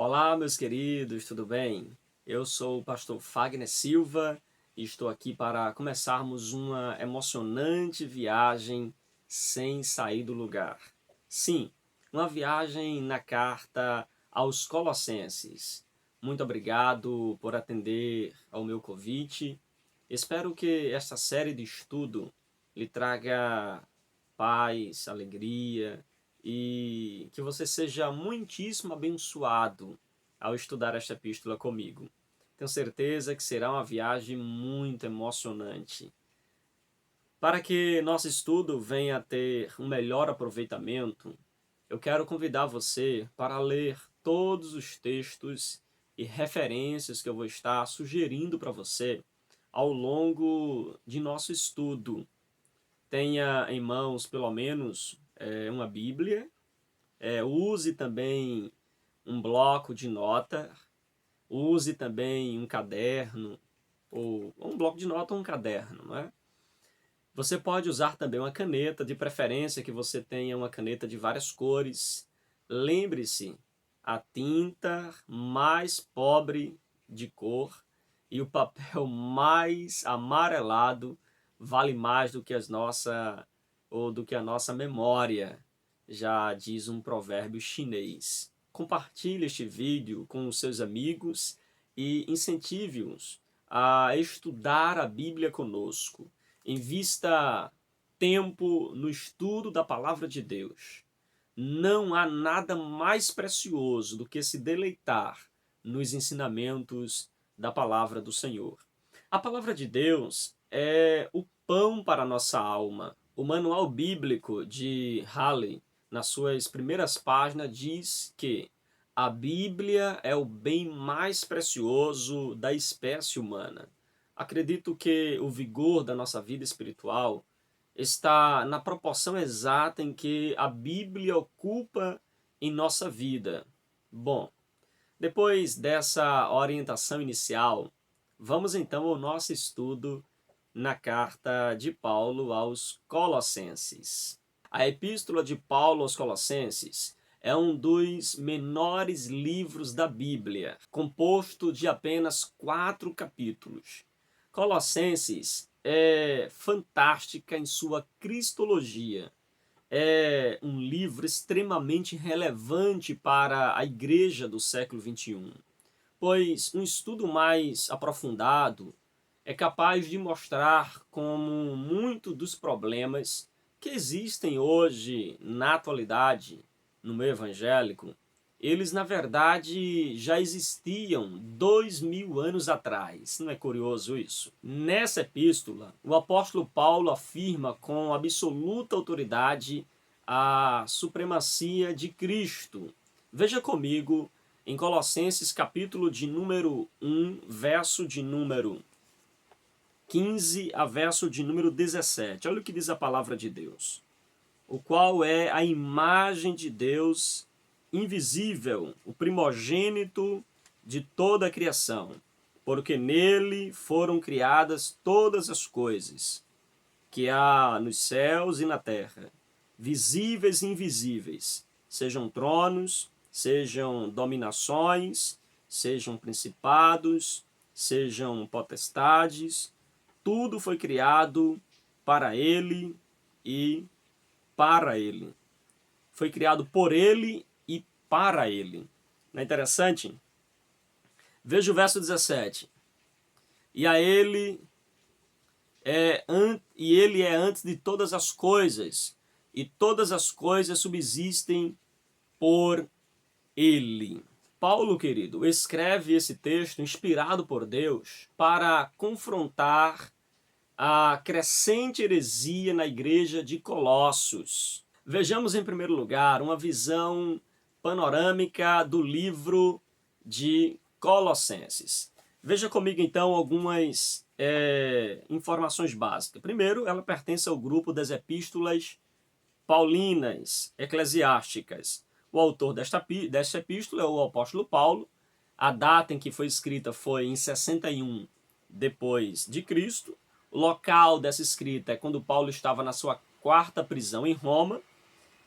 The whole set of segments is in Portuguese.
Olá, meus queridos, tudo bem? Eu sou o pastor Fagner Silva e estou aqui para começarmos uma emocionante viagem sem sair do lugar. Sim, uma viagem na carta aos Colossenses. Muito obrigado por atender ao meu convite. Espero que esta série de estudo lhe traga paz, alegria e que você seja muitíssimo abençoado ao estudar esta epístola comigo. Tenho certeza que será uma viagem muito emocionante. Para que nosso estudo venha a ter um melhor aproveitamento, eu quero convidar você para ler todos os textos e referências que eu vou estar sugerindo para você ao longo de nosso estudo. Tenha em mãos pelo menos uma Bíblia. Use também um bloco de nota, use também um caderno, ou um bloco de nota ou um caderno, não é? Você pode usar também uma caneta, de preferência que você tenha uma caneta de várias cores. Lembre-se, a tinta mais pobre de cor e o papel mais amarelado vale mais do que a nossa memória, já diz um provérbio chinês. Compartilhe este vídeo com os seus amigos e incentive-os a estudar a Bíblia conosco. Invista tempo no estudo da palavra de Deus. Não há nada mais precioso do que se deleitar nos ensinamentos da palavra do Senhor. A palavra de Deus é o pão para a nossa alma. O manual bíblico de Halley, nas suas primeiras páginas, diz que a Bíblia é o bem mais precioso da espécie humana. Acredito que o vigor da nossa vida espiritual está na proporção exata em que a Bíblia ocupa em nossa vida. Bom, depois dessa orientação inicial, vamos então ao nosso estudo na carta de Paulo aos Colossenses. A epístola de Paulo aos Colossenses é um dos menores livros da Bíblia, composto de apenas 4 capítulos. Colossenses é fantástica em sua cristologia. É um livro extremamente relevante para a igreja do século XXI, pois um estudo mais aprofundado é capaz de mostrar como muitos dos problemas que existem hoje na atualidade no meio evangélico, eles na verdade já existiam 2000 anos atrás. Não é curioso isso? Nessa epístola, o apóstolo Paulo afirma com absoluta autoridade a supremacia de Cristo. Veja comigo em Colossenses capítulo de número 1, verso de número 15 a verso de número 17. Olha o que diz a palavra de Deus. O qual é a imagem de Deus invisível, o primogênito de toda a criação, porque nele foram criadas todas as coisas, que há nos céus e na terra, visíveis e invisíveis, sejam tronos, sejam dominações, sejam principados, sejam potestades, tudo foi criado para ele e para ele. Foi criado por ele e para ele. Não é interessante? Veja o verso 17. E ele é antes de todas as coisas, e todas as coisas subsistem por ele. Paulo, querido, escreve esse texto inspirado por Deus para confrontar a crescente heresia na igreja de Colossos. Vejamos em primeiro lugar uma visão panorâmica do livro de Colossenses. Veja comigo então algumas informações básicas. Primeiro, ela pertence ao grupo das epístolas paulinas, eclesiásticas. O autor desta epístola é o apóstolo Paulo. A data em que foi escrita foi em 61 depois de Cristo. O local dessa escrita é quando Paulo estava na sua 4ª prisão em Roma.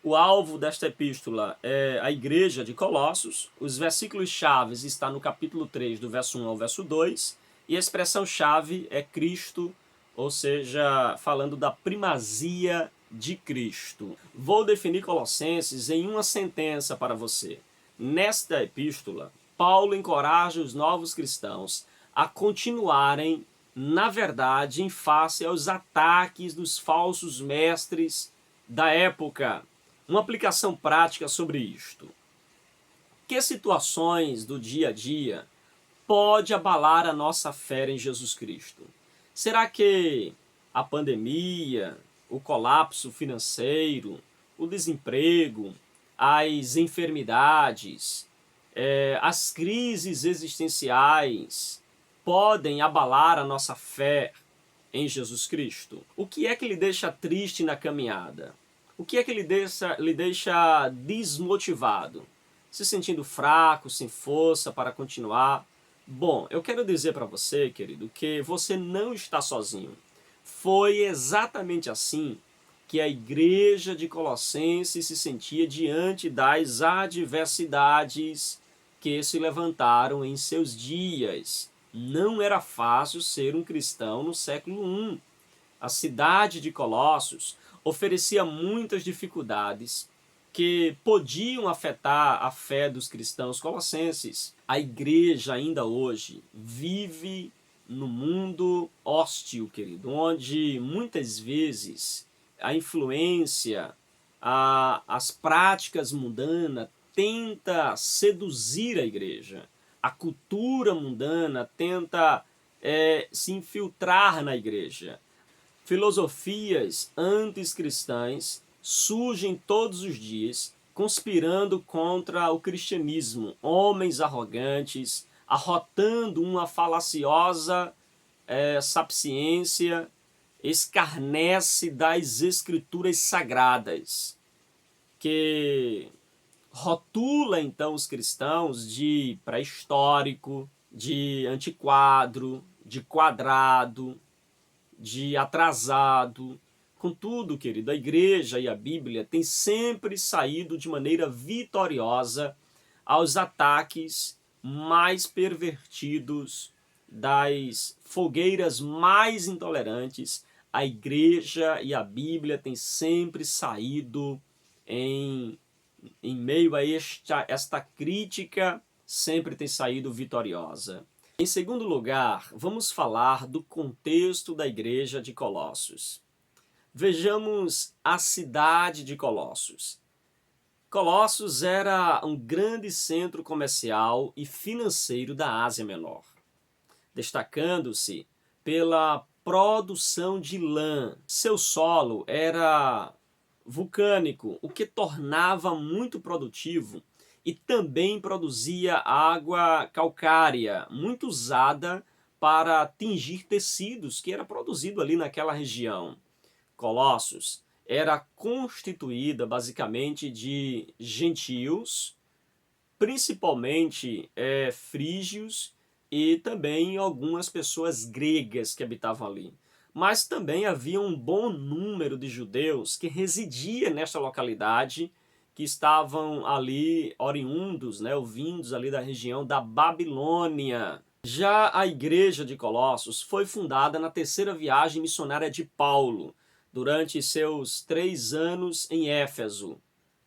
O alvo desta epístola é a igreja de Colossos. Os versículos chaves estão no capítulo 3, do verso 1 ao verso 2, e a expressão-chave é Cristo, ou seja, falando da primazia de Cristo. Vou definir Colossenses em uma sentença para você. Nesta epístola, Paulo encoraja os novos cristãos a continuarem na verdade em face aos ataques dos falsos mestres da época. Uma aplicação prática sobre isto. Que situações do dia a dia pode abalar a nossa fé em Jesus Cristo? Será que a pandemia, o colapso financeiro, o desemprego, as enfermidades, as crises existenciais podem abalar a nossa fé em Jesus Cristo? O que é que lhe deixa triste na caminhada? O que é que lhe deixa desmotivado? Se sentindo fraco, sem força para continuar? Bom, eu quero dizer para você, querido, que você não está sozinho. Foi exatamente assim que a igreja de Colossenses se sentia diante das adversidades que se levantaram em seus dias. Não era fácil ser um cristão no século I. A cidade de Colossos oferecia muitas dificuldades que podiam afetar a fé dos cristãos colossenses. A igreja ainda hoje vive no mundo hostil, querido, onde muitas vezes a influência, as práticas mundanas tenta seduzir a igreja. A cultura mundana tenta se infiltrar na igreja. Filosofias anticristãs surgem todos os dias, conspirando contra o cristianismo. Homens arrogantes, arrotando uma falaciosa sapiência, escarnece das escrituras sagradas, que rotula então os cristãos de pré-histórico, de antiquado, de quadrado, de atrasado. Contudo, querido, a igreja e a Bíblia têm sempre saído de maneira vitoriosa aos ataques mais pervertidos das fogueiras mais intolerantes. A igreja e a Bíblia têm sempre saído em meio a esta crítica, sempre tem saído vitoriosa. Em segundo lugar, vamos falar do contexto da igreja de Colossos. Vejamos a cidade de Colossos. Colossos era um grande centro comercial e financeiro da Ásia Menor, destacando-se pela produção de lã. Seu solo era vulcânico, o que tornava muito produtivo, e também produzia água calcária, muito usada para tingir tecidos, que era produzido ali naquela região. Colossos era constituída basicamente de gentios, principalmente frígios, e também algumas pessoas gregas que habitavam ali. Mas também havia um bom número de judeus que residia nesta localidade, que estavam ali oriundos, ou vindos ali da região da Babilônia. Já a igreja de Colossos foi fundada na terceira viagem missionária de Paulo, durante seus 3 anos em Éfeso,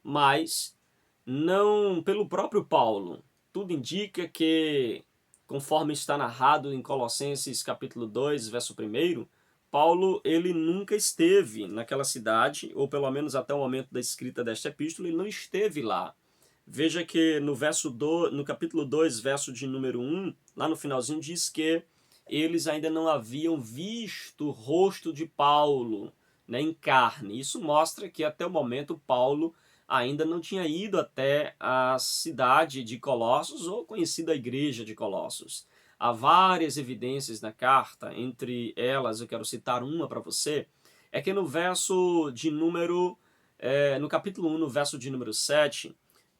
mas não pelo próprio Paulo. Tudo indica que, conforme está narrado em Colossenses capítulo 2, verso 1, Paulo ele nunca esteve naquela cidade, ou pelo menos até o momento da escrita desta epístola, ele não esteve lá. Veja que no capítulo 2, verso de número 1, lá no finalzinho, diz que eles ainda não haviam visto o rosto de Paulo, em carne. Isso mostra que até o momento Paulo ainda não tinha ido até a cidade de Colossos ou conhecido a igreja de Colossos. Há várias evidências na carta, entre elas eu quero citar uma para você, é que no capítulo 1, no verso de número 7,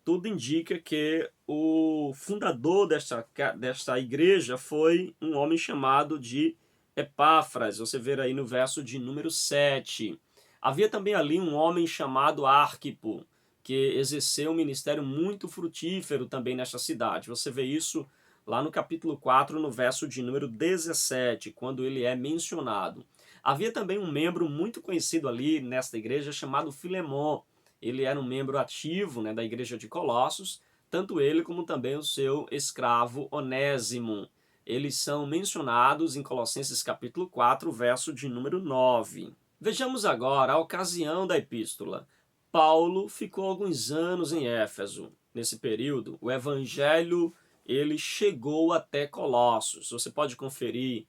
tudo indica que o fundador desta igreja foi um homem chamado de Epáfras. Você vê aí no verso de número 7. Havia também ali um homem chamado Arquipo, que exerceu um ministério muito frutífero também nesta cidade. Você vê isso lá no capítulo 4, no verso de número 17, quando ele é mencionado. Havia também um membro muito conhecido ali nesta igreja chamado Filemon. Ele era um membro ativo, né, da igreja de Colossos, tanto ele como também o seu escravo Onésimo. Eles são mencionados em Colossenses capítulo 4, verso de número 9. Vejamos agora a ocasião da epístola. Paulo ficou alguns anos em Éfeso. Nesse período, o evangelho ele chegou até Colossos. Você pode conferir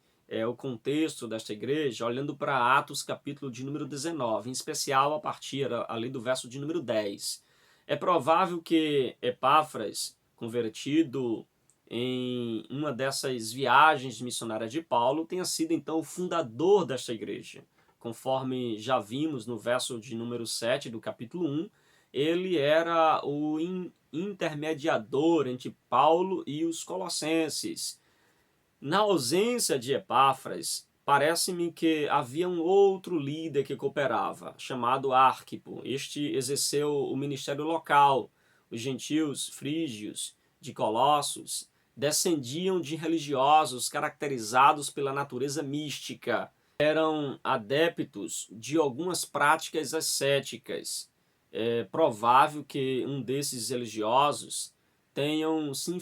o contexto desta igreja olhando para Atos capítulo de número 19, em especial a partir ali do verso de número 10. É provável que Epáfras, convertido em uma dessas viagens missionárias de Paulo, tenha sido então o fundador desta igreja. Conforme já vimos no verso de número 7 do capítulo 1, ele era o intermediador entre Paulo e os colossenses. Na ausência de Epáfras, parece-me que havia um outro líder que cooperava, chamado Arquipo. Este exerceu o ministério local. Os gentios frígios de Colossos descendiam de religiosos caracterizados pela natureza mística. Eram adeptos de algumas práticas ascéticas. É provável que um desses religiosos tenham se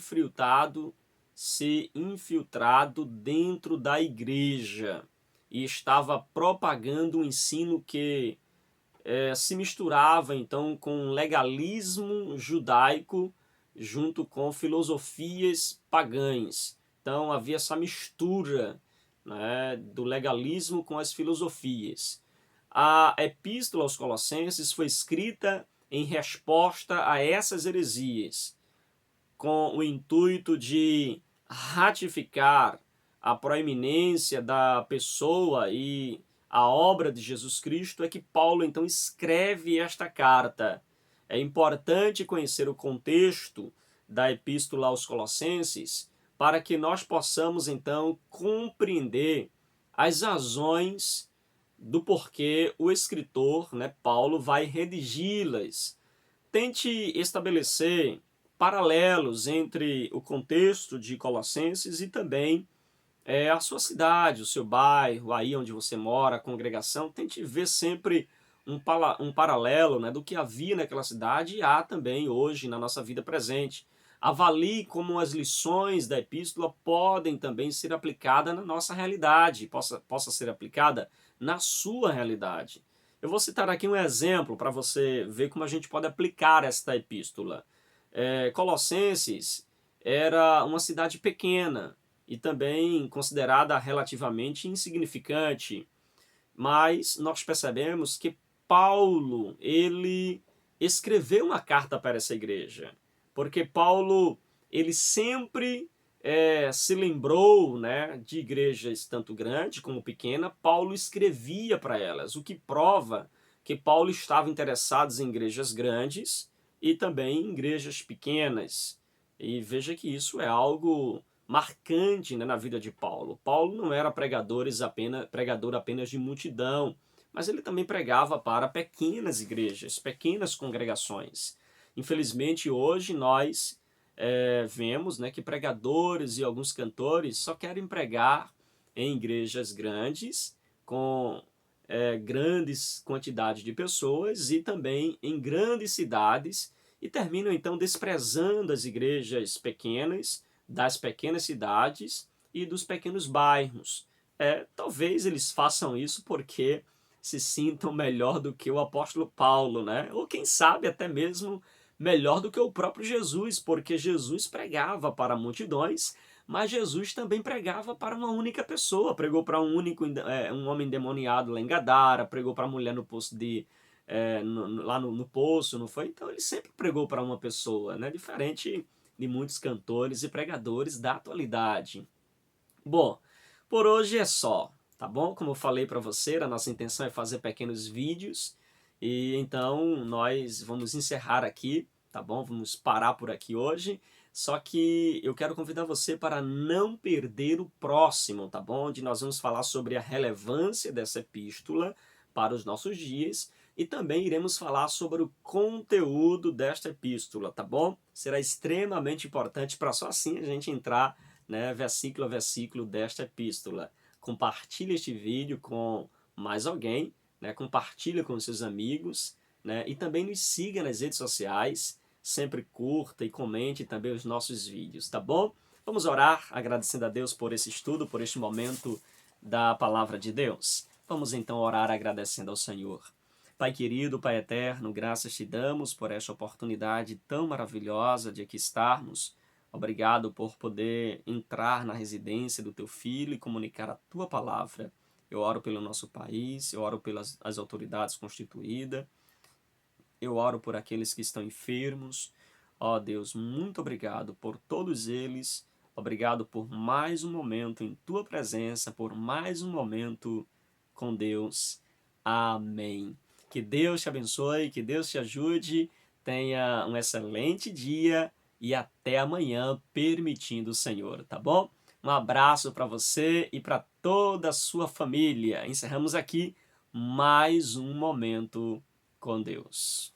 infiltrado dentro da igreja e estava propagando um ensino que se misturava então com legalismo judaico junto com filosofias pagãs. Então havia essa mistura, né, do legalismo com as filosofias. A epístola aos Colossenses foi escrita em resposta a essas heresias, com o intuito de ratificar a proeminência da pessoa e a obra de Jesus Cristo, é que Paulo então escreve esta carta. É importante conhecer o contexto da epístola aos Colossenses para que nós possamos então compreender as razões do porquê o escritor, né, Paulo, vai redigi-las. Tente estabelecer paralelos entre o contexto de Colossenses e também a sua cidade, o seu bairro, aí onde você mora, a congregação. Tente ver sempre um paralelo, né, do que havia naquela cidade e há também hoje na nossa vida presente. Avalie como as lições da epístola podem também ser aplicadas na nossa realidade, possa ser aplicada na sua realidade. Eu vou citar aqui um exemplo para você ver como a gente pode aplicar esta epístola. Colossenses era uma cidade pequena e também considerada relativamente insignificante, mas nós percebemos que Paulo, ele escreveu uma carta para essa igreja, porque Paulo, ele sempre se lembrou, né, de igrejas tanto grande como pequena. Paulo escrevia para elas, o que prova que Paulo estava interessado em igrejas grandes e também em igrejas pequenas. E veja que isso é algo marcante, né, na vida de Paulo. Paulo não era pregador apenas de multidão, mas ele também pregava para pequenas igrejas, pequenas congregações. Infelizmente, hoje nós vemos, né, que pregadores e alguns cantores só querem pregar em igrejas grandes, com grandes quantidades de pessoas e também em grandes cidades, e terminam então desprezando as igrejas pequenas, das pequenas cidades e dos pequenos bairros. Talvez eles façam isso porque se sintam melhor do que o apóstolo Paulo, né? Ou quem sabe até mesmo melhor do que o próprio Jesus, porque Jesus pregava para multidões, mas Jesus também pregava para uma única pessoa. Pregou para um homem endemoniado lá em Gadara, pregou para a mulher no poço lá no poço, não foi? Então ele sempre pregou para uma pessoa, né? Diferente de muitos cantores e pregadores da atualidade. Bom, por hoje é só, tá bom? Como eu falei para você, a nossa intenção é fazer pequenos vídeos e então nós vamos encerrar aqui, tá bom? Vamos parar por aqui hoje. Só que eu quero convidar você para não perder o próximo, tá bom? Onde nós vamos falar sobre a relevância dessa epístola para os nossos dias e também iremos falar sobre o conteúdo desta epístola, tá bom? Será extremamente importante para só assim a gente entrar, né, versículo a versículo desta epístola. Compartilhe este vídeo com mais alguém, né? Compartilhe com seus amigos, né? E também nos siga nas redes sociais, sempre curta e comente também os nossos vídeos, tá bom? Vamos orar agradecendo a Deus por esse estudo, por este momento da palavra de Deus. Vamos então orar agradecendo ao Senhor. Pai querido, Pai eterno, graças te damos por esta oportunidade tão maravilhosa de aqui estarmos. Obrigado por poder entrar na residência do teu filho e comunicar a tua palavra. Eu oro pelo nosso país, eu oro pelas as autoridades constituídas, eu oro por aqueles que estão enfermos. Ó Deus, muito obrigado por todos eles. Obrigado por mais um momento em tua presença, por mais um momento com Deus. Amém. Que Deus te abençoe, que Deus te ajude. Tenha um excelente dia e até amanhã, permitindo o Senhor, tá bom? Um abraço para você e para toda a sua família. Encerramos aqui mais um momento com Deus.